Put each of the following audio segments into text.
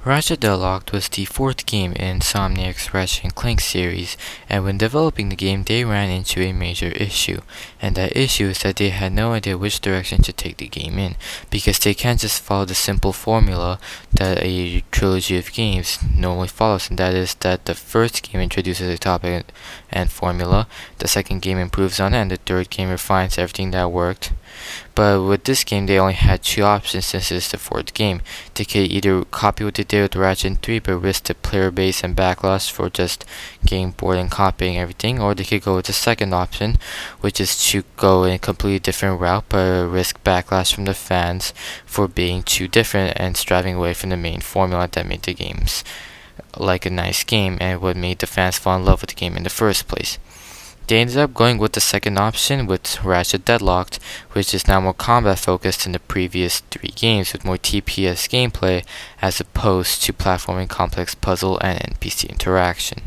Ratchet Deadlocked was the fourth game in Insomniac's Ratchet & Clank series, and when developing the game they ran into a major issue, and that issue is that they had no idea which direction to take the game in, because they can't just follow the simple formula that a trilogy of games normally follows, and that is that the first game introduces a topic and formula, the second game improves on it, and the third game refines everything that worked. But with this game, they only had two options since it's the fourth game. They could either copy what they did with Ratchet 3 but risk the player base and backlash for just getting bored and copying everything, or they could go with the second option, which is to go in a completely different route but risk backlash from the fans for being too different and striving away from the main formula that made the games like a nice game and what made the fans fall in love with the game in the first place. They ended up going with the second option with Ratchet Deadlocked, which is now more combat focused than the previous three games with more TPS gameplay as opposed to platforming, complex puzzle, and NPC interaction.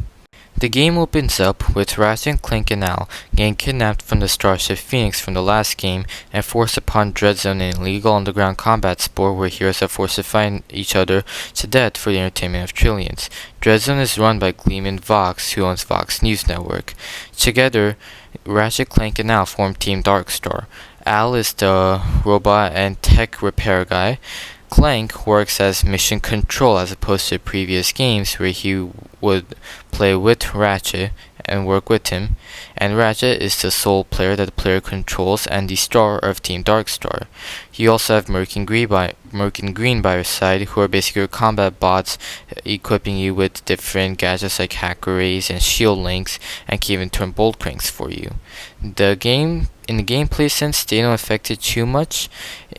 The game opens up with Ratchet & Clank and Al getting kidnapped from the Starship Phoenix from the last game and forced upon Dreadzone, an illegal underground combat sport where heroes are forced to fight each other to death for the entertainment of trillions. Dreadzone is run by Gleeman Vox, who owns Vox News Network. Together, Ratchet, Clank, and Al form Team Darkstar. Al is the robot and tech repair guy. Clank works as mission control as opposed to previous games where he would play with Ratchet and work with him, and Ratchet is the sole player that the player controls and the star of Team Darkstar. You also have Merc and Green by your side, who are basically your combat bots, equipping you with different gadgets like hack arrays and shield links, and can even turn bolt cranks for you. In the gameplay sense, they don't affect it too much,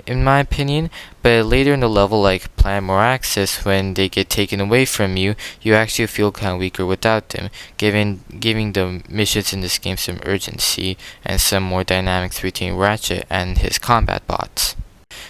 in my opinion, but later in the level, like Planet Moraxis, when they get taken away from you, you actually feel kind of weaker without them, giving the missions in this game some urgency and some more dynamics between Ratchet and his combat bots.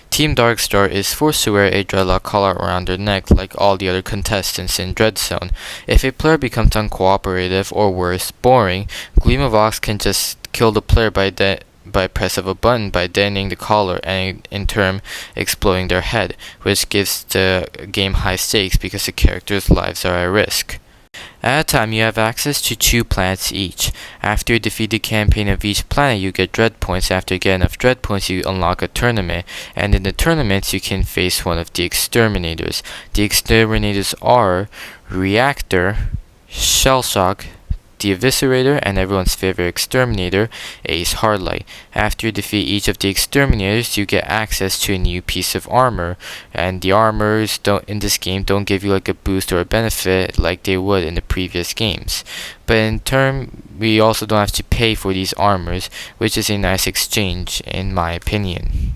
Team Darkstar is forced to wear a dreadlock collar around their neck like all the other contestants in Dreadzone. If a player becomes uncooperative or worse, boring, Gleamavox can just kill the player by press of a button by detonating the collar and in turn exploding their head, which gives the game high stakes because the characters' lives are at risk. At a time, you have access to 2 planets each. After you defeat the campaign of each planet, you get dread points. After you get enough dread points, you unlock a tournament, and in the tournaments, you can face one of the exterminators. The exterminators are Reactor, Shellshock, the Eviscerator, and everyone's favorite exterminator, Ace Hardlight. After you defeat each of the exterminators, you get access to a new piece of armor, and the armors in this game don't give you like a boost or a benefit like they would in the previous games. But in turn, we also don't have to pay for these armors, which is a nice exchange in my opinion.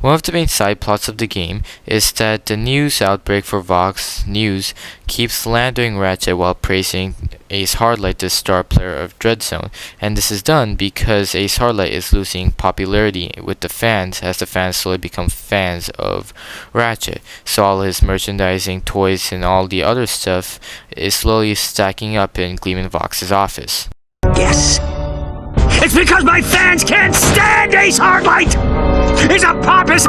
One of the main side plots of the game is that the news outbreak for Vox News keeps slandering Ratchet while praising Ace Hardlight, the star player of Dreadzone, and this is done because Ace Hardlight is losing popularity with the fans as the fans slowly become fans of Ratchet, so all his merchandising, toys, and all the other stuff is slowly stacking up in Gleeman Vox's office. Yes. It's because my fans can't stand Ace Hardlight! He's a pompous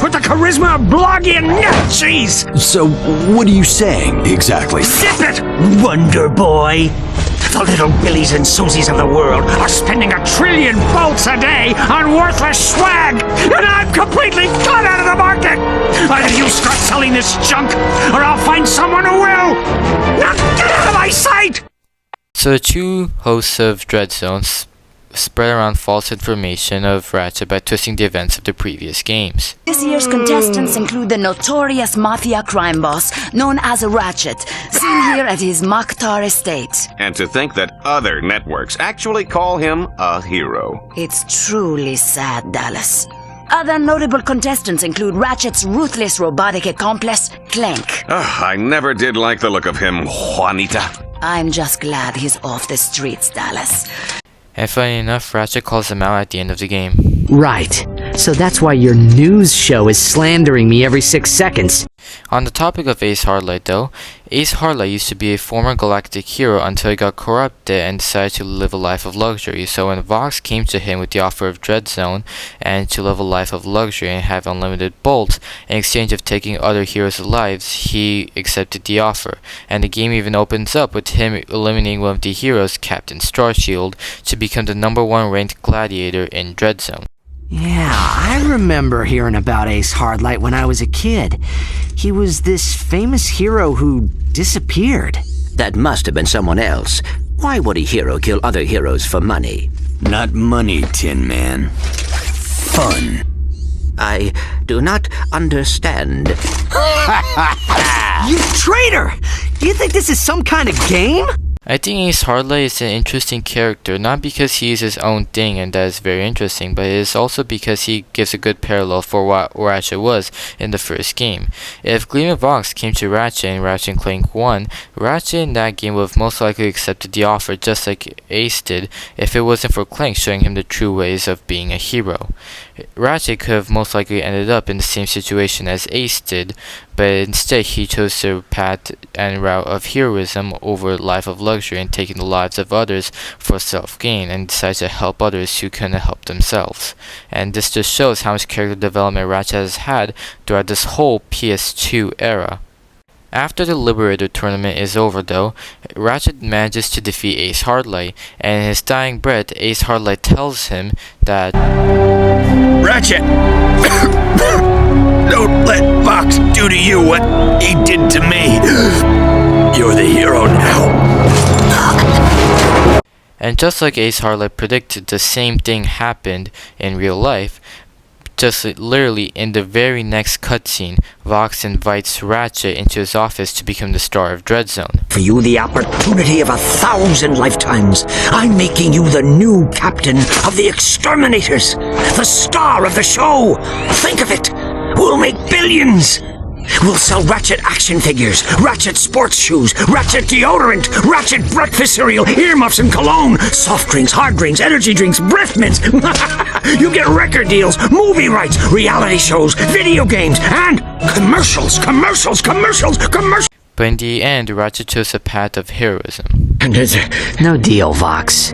with the charisma of bloggy and nut cheese! So, what are you saying, exactly? Zip it, Wonder Boy! The little Billies and Susies of the world are spending 1 trillion bolts a day on worthless swag, and I'm completely cut out of the market! Either you start selling this junk, or I'll find someone who will! Now get out of my sight! So the two hosts of Dreadzone spread around false information of Ratchet by twisting the events of the previous games. This year's contestants include the notorious mafia crime boss known as Ratchet, seen here at his Makhtar estate. And to think that other networks actually call him a hero. It's truly sad, Dallas. Other notable contestants include Ratchet's ruthless robotic accomplice, Clank. I never did like the look of him, Juanita. I'm just glad he's off the streets, Dallas. And funny enough, Ratchet calls him out at the end of the game. Right. So that's why your news show is slandering me every 6 seconds. On the topic of Ace Hardlight though, Ace Hardlight used to be a former galactic hero until he got corrupted and decided to live a life of luxury. So when Vox came to him with the offer of Dread Zone and to live a life of luxury and have unlimited bolts in exchange of taking other heroes' lives, he accepted the offer. And the game even opens up with him eliminating one of the heroes, Captain Starshield, to become the #1 ranked gladiator in Dread Zone. Yeah, I remember hearing about Ace Hardlight when I was a kid. He was this famous hero who disappeared. That must have been someone else. Why would a hero kill other heroes for money? Not money, Tin Man. Fun. I do not understand. You traitor! You think this is some kind of game? I think Ace Hardlight is an interesting character, not because he is his own thing and that is very interesting, but it is also because he gives a good parallel for what Ratchet was in the first game. If Gleam and Vox came to Ratchet and Ratchet and Clank won, Ratchet in that game would have most likely accepted the offer just like Ace did if it wasn't for Clank showing him the true ways of being a hero. Ratchet could have most likely ended up in the same situation as Ace did, but instead he chose the path and route of heroism over life of luxury and taking the lives of others for self-gain, and decided to help others who couldn't help themselves. And this just shows how much character development Ratchet has had throughout this whole PS2 era. After the Liberator tournament is over though, Ratchet manages to defeat Ace Hardlight, and in his dying breath, Ace Hardlight tells him that Ratchet! Don't let Vox do to you what he did to me. You're the hero now. And just like Ace Hardlight predicted, the same thing happened in real life. Just literally in the very next cutscene, Vox invites Ratchet into his office to become the star of Dread Zone. For you, the opportunity of 1,000 lifetimes. I'm making you the new captain of the Exterminators, the star of the show. Think of it. We'll make billions. We'll sell Ratchet action figures, Ratchet sports shoes, Ratchet deodorant, Ratchet breakfast cereal, earmuffs and cologne, soft drinks, hard drinks, energy drinks, breath mints. You get record deals, movie rights, reality shows, video games, and commercials. But in the end, Ratchet chose a path of heroism. No deal, Vox.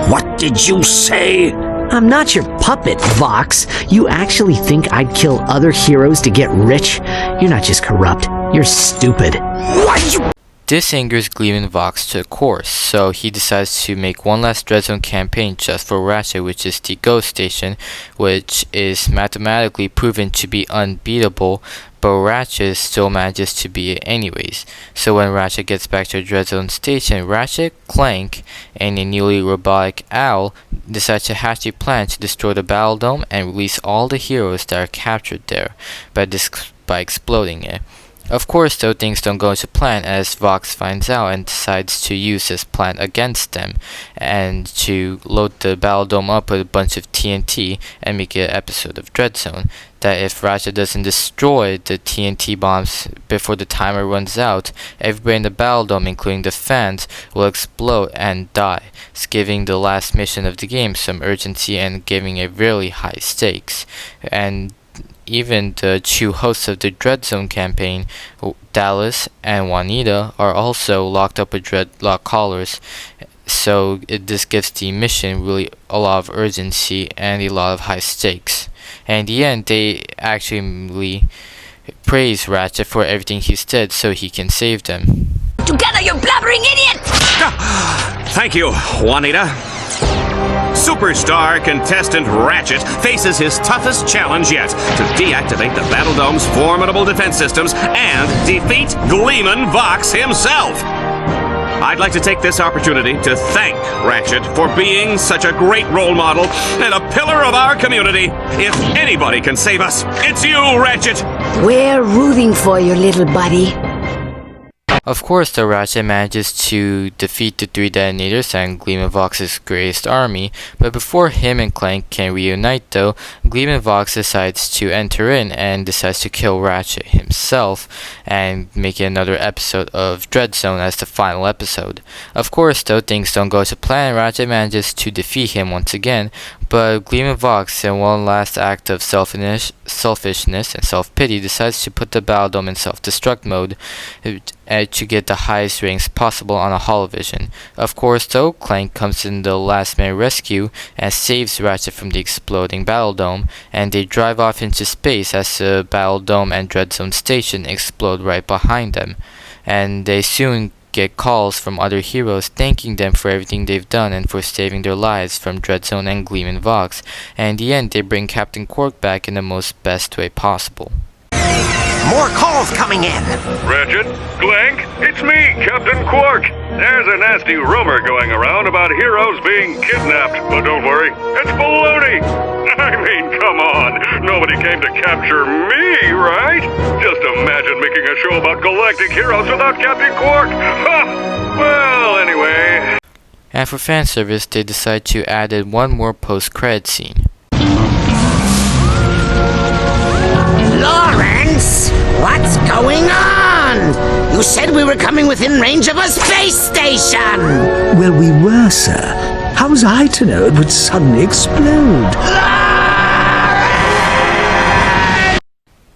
What did you say? I'm not your puppet, Vox. You actually think I'd kill other heroes to get rich? You're not just corrupt, you're stupid. What you... This angers Gleam and Vox to a course, so he decides to make one last Dread Zone campaign just for Ratchet, which is the Ghost Station, which is mathematically proven to be unbeatable, but Ratchet still manages to beat it anyways. So when Ratchet gets back to Dread Zone Station, Ratchet, Clank, and a newly robotic Owl decide to hatch a plan to destroy the Battle Dome and release all the heroes that are captured there by exploding it. Of course though, things don't go to plan as Vox finds out and decides to use this plan against them and to load the Battle Dome up with a bunch of TNT and make it an episode of Dread Zone. That if Ratchet doesn't destroy the TNT bombs before the timer runs out, everybody in the Battle Dome, including the fans, will explode and die, giving the last mission of the game some urgency and giving it really high stakes. And even the two hosts of the Dread Zone campaign, Dallas and Juanita, are also locked up with Dreadlock collars, so this gives the mission really a lot of urgency and a lot of high stakes. And in the end, they actually praise Ratchet for everything he's did so he can save them. Together, you blabbering idiot! Thank you, Juanita. Superstar contestant Ratchet faces his toughest challenge yet to deactivate the Battle Dome's formidable defense systems and defeat Gleeman Vox himself. I'd like to take this opportunity to thank Ratchet for being such a great role model and a pillar of our community. If anybody can save us, it's you, Ratchet! We're rooting for you, little buddy. Of course, the Ratchet manages to defeat the three detonators and Gleam and Vox's greatest army, but before him and Clank can reunite though, Gleam and Vox decides to enter in and decides to kill Ratchet himself and make it another episode of Dread Zone as the final episode. Of course though, things don't go to plan. Ratchet manages to defeat him once again, But Gleeman Vox, in one last act of selfishness and self-pity, decides to put the Battle Dome in self-destruct mode to get the highest ratings possible on a holovision. Of course, though, Clank comes in the last-minute rescue and saves Ratchet from the exploding Battle Dome, and they drive off into space as the Battle Dome and Dreadzone Station explode right behind them. And they soon get calls from other heroes thanking them for everything they've done and for saving their lives from Dreadzone and Gleeman Vox, and in the end they bring Captain Quark back in the most best way possible. More calls coming in. Ratchet, Clank, it's me, Captain Quark. There's a nasty rumor going around about heroes being kidnapped, but don't worry, it's baloney. I mean, come on, nobody came to capture me, right? Just imagine making a show about galactic heroes without Captain Quark. Ha! Well, anyway. And for fan service, they decide to add in one more post-credit scene. Lawrence, what's going on? You said we were coming within range of a space station. Well, we were, sir. How was I to know it would suddenly explode?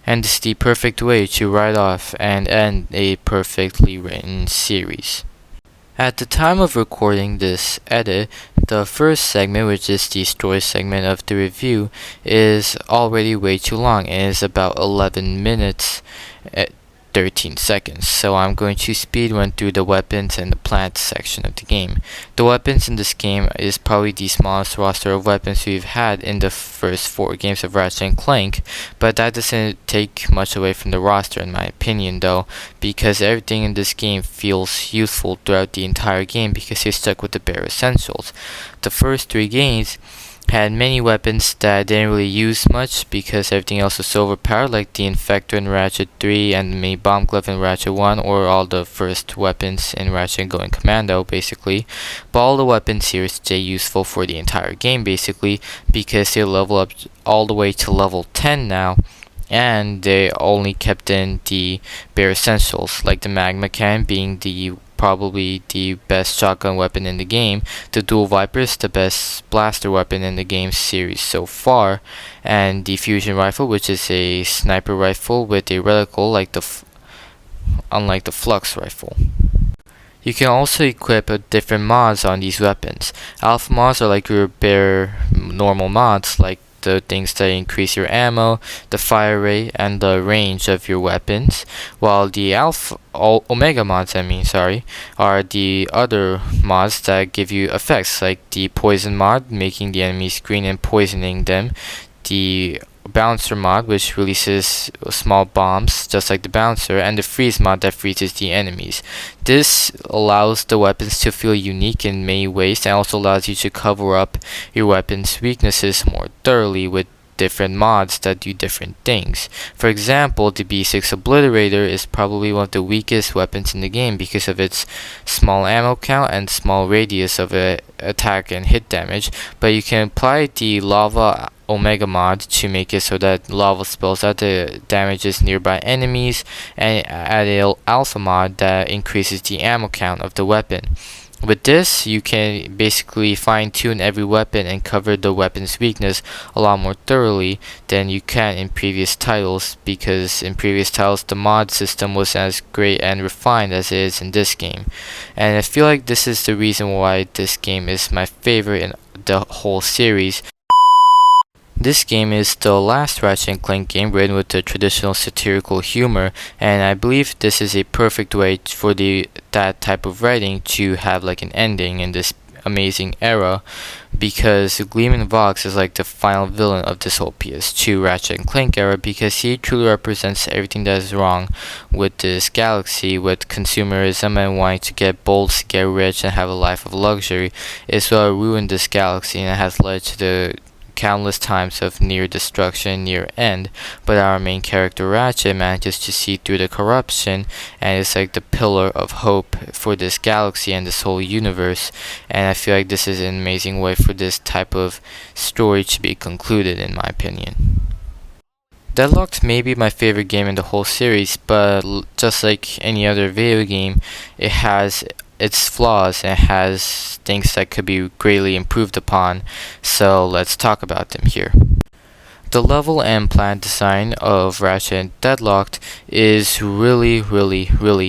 And this is the perfect way to write off and end a perfectly written series. At the time of recording this edit, the first segment, which is the story segment of the review, is already way too long and is about 11 minutes at 13 seconds. So I'm going to speed run through the weapons and the plant section of the game. The weapons in this game is probably the smallest roster of weapons we've had in the first 4 games of Ratchet & Clank, but that doesn't take much away from the roster in my opinion though, because everything in this game feels useful throughout the entire game because they stuck with the bare essentials. The first 3 games had many weapons that I didn't really use much because everything else was so overpowered, like the Infector in Ratchet 3 and the Mini Bomb Glove in Ratchet 1, or all the first weapons in Ratchet Going Commando basically. But all the weapons here stay useful for the entire game basically because they level up all the way to level 10 now, and they only kept in the bare essentials, like the Magma Cannon being probably the best shotgun weapon in the game, the Dual Vipers the best blaster weapon in the game series so far, and the Fusion Rifle, which is a sniper rifle with a reticle unlike the Flux Rifle. You can also equip different mods on these weapons. Alpha mods are like your bare normal mods, like the things that increase your ammo, the fire rate, and the range of your weapons, while the Omega mods are the other mods that give you effects, like the poison mod, making the enemies green and poisoning them, the bouncer mod, which releases small bombs just like the bouncer, and the freeze mod that freezes the enemies. This allows the weapons to feel unique in many ways and also allows you to cover up your weapons' weaknesses more thoroughly with different mods that do different things. For example, the B6 Obliterator is probably one of the weakest weapons in the game because of its small ammo count and small radius of attack and hit damage, but you can apply the Lava Omega mod to make it so that lava spells out the damages nearby enemies, and add an Alpha mod that increases the ammo count of the weapon. With this, you can basically fine-tune every weapon and cover the weapon's weakness a lot more thoroughly than you can in previous titles, because in previous titles the mod system wasn't as great and refined as it is in this game. And I feel like this is the reason why this game is my favorite in the whole series. This game is the last Ratchet & Clank game written with the traditional satirical humor, and I believe this is a perfect way for that type of writing to have like an ending in this amazing era, because Gleeman Vox is like the final villain of this whole PS2 Ratchet & Clank era, because he truly represents everything that is wrong with this galaxy, with consumerism and wanting to get bold, get rich, and have a life of luxury. It's what ruined this galaxy, and it has led to the countless times of near destruction, near end, but our main character Ratchet manages to see through the corruption and is like the pillar of hope for this galaxy and this whole universe, and I feel like this is an amazing way for this type of story to be concluded, in my opinion. Deadlocked may be my favorite game in the whole series, but just like any other video game, it has its flaws and has things that could be greatly improved upon, so let's talk about them here. The level and planet design of Ratchet Deadlocked is really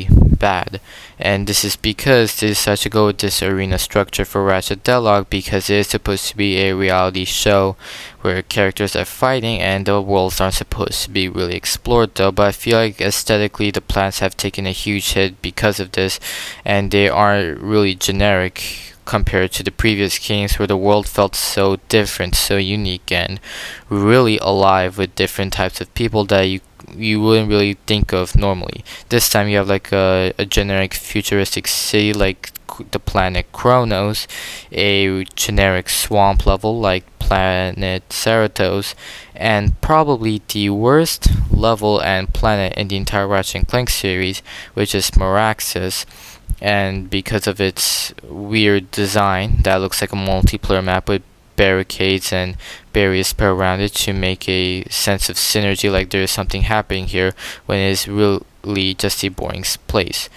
bad, and this is because they decided to go with this arena structure for Ratchet Deadlocked because it is supposed to be a reality show where characters are fighting and the worlds aren't supposed to be really explored though, but I feel like aesthetically the planets have taken a huge hit because of this, and they aren't really generic compared to the previous games where the world felt so different, so unique, and really alive with different types of people that you wouldn't really think of normally. This time you have like a generic futuristic city like the planet Kronos, a generic swamp level like planet Ceratops, and probably the worst level and planet in the entire Ratchet & Clank series, which is Maraxus. And because of its weird design that looks like a multiplayer map with barricades and barriers put around it to make a sense of synergy, like there is something happening here, when it is really just a boring place.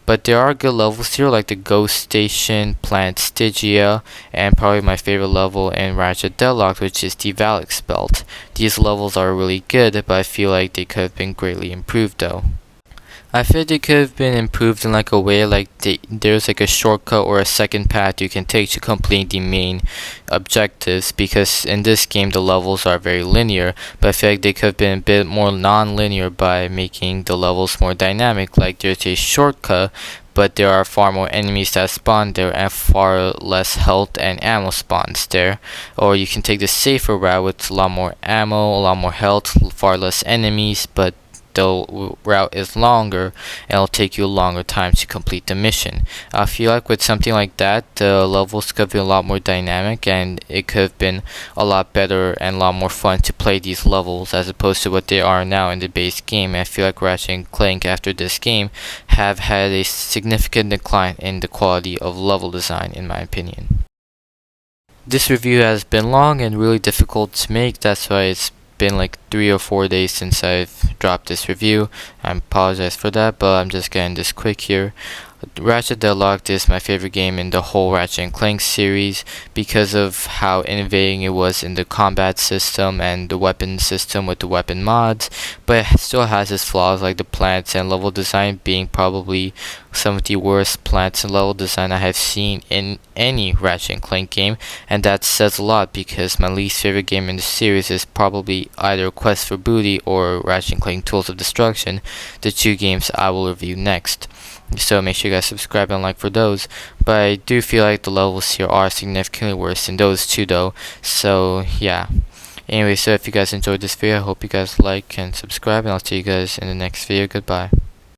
But there are good levels here, like the Ghost Station, Planet Stygia, and probably my favorite level in Ratchet Deadlocked, which is the Valix Belt. These levels are really good, but I feel like they could have been greatly improved though. I feel they could have been improved in like a way like there's like a shortcut or a second path you can take to complete the main objectives, because in this game the levels are very linear, but I feel like they could have been a bit more non-linear by making the levels more dynamic. Like there's a shortcut, but there are far more enemies that spawn there and far less health and ammo spawns there. Or you can take the safer route with a lot more ammo, a lot more health, far less enemies, but the route is longer and it'll take you a longer time to complete the mission. I feel like with something like that, the levels could be a lot more dynamic and it could have been a lot better and a lot more fun to play these levels as opposed to what they are now in the base game. I feel like Ratchet & Clank after this game have had a significant decline in the quality of level design in my opinion. This review has been long and really difficult to make, that's why it's been like 3 or 4 days since I've dropped this review. I apologize for that, but I'm just getting this quick here. Ratchet Deadlocked is my favorite game in the whole Ratchet & Clank series because of how innovating it was in the combat system and the weapon system with the weapon mods, but it still has its flaws like the planets and level design being probably some of the worst planets and level design I have seen in any Ratchet & Clank game, and that says a lot because my least favorite game in the series is probably either Quest for Booty or Ratchet & Clank Tools of Destruction, the two games I will review next. So make sure you guys subscribe and like for those. But I do feel like the levels here are significantly worse than those two though. So yeah. Anyway, so if you guys enjoyed this video, I hope you guys like and subscribe, and I'll see you guys in the next video. Goodbye.